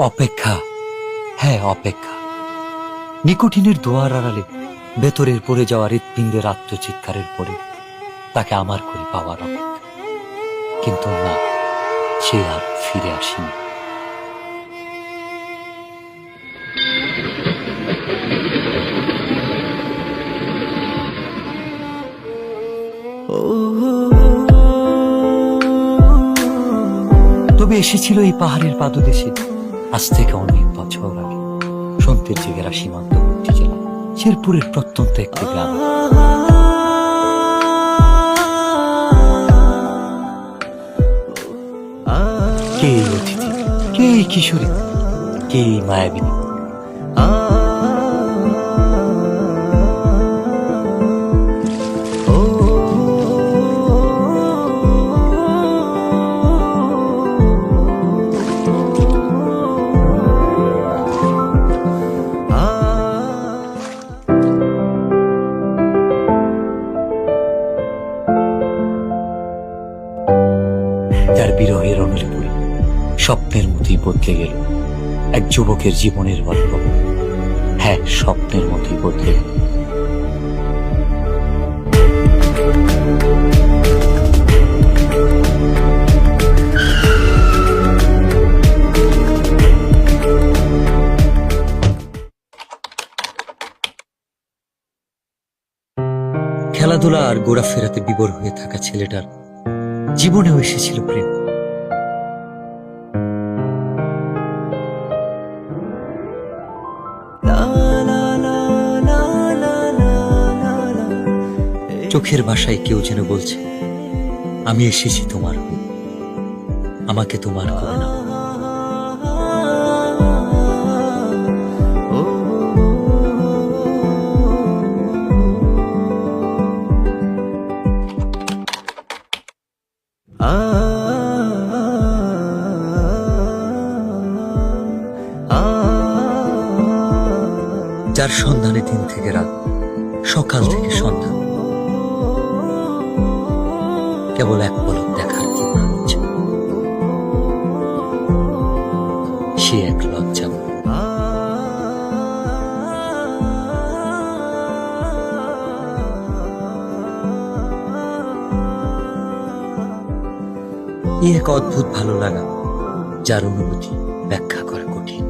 অপেক্ষা, হ্যাঁ অপেক্ষা। নিকোটিনের দোয়ার আড়ালে ভেতরের পড়ে যাওয়া হৃৎপিণ্ডের আত্মচিৎকারের পরে তাকে আমার করে পাওয়ার অপেক্ষা। কিন্তু না, সে আর ফিরে আসেনি। তবে এসেছিল এই পাহাড়ের পাদদেশে আজ থেকে অনেক বছর আগে, সন্তের জেগেরা সীমান্তবর্তী জেলা শেরপুরের প্রত্যন্ত একটি গ্রাম। কে এই অতিথি, কে এই কিশোরী, কে এই মায়াবিনী? যার বিরহের অনলে পড়ে স্বপ্নের মতোই বদলে গেল এক যুবকের জীবনের গল্প। হ্যাঁ, স্বপ্নের মতোই বদলে গেল। খেলাধুলা আর ঘোরাফেরাতে বিভোর হয়ে থাকা ছেলেটার জীবনেও এসেছিল প্রেম। চোখের ভাষায় কেউ যেন বলছে, আমি এসেছি তোমার হয়ে, আমাকে তোমার করে নাও। যার সন্ধানে দিন থেকে রাত, সকাল থেকে সন্ধ্যা, কেবল এক পলক দেখার ইচ্ছে। সে এক লজ্জা। এক অদ্ভুত ভালো লাগা, যার অনুভূতি ব্যাখ্যা করা কঠিন।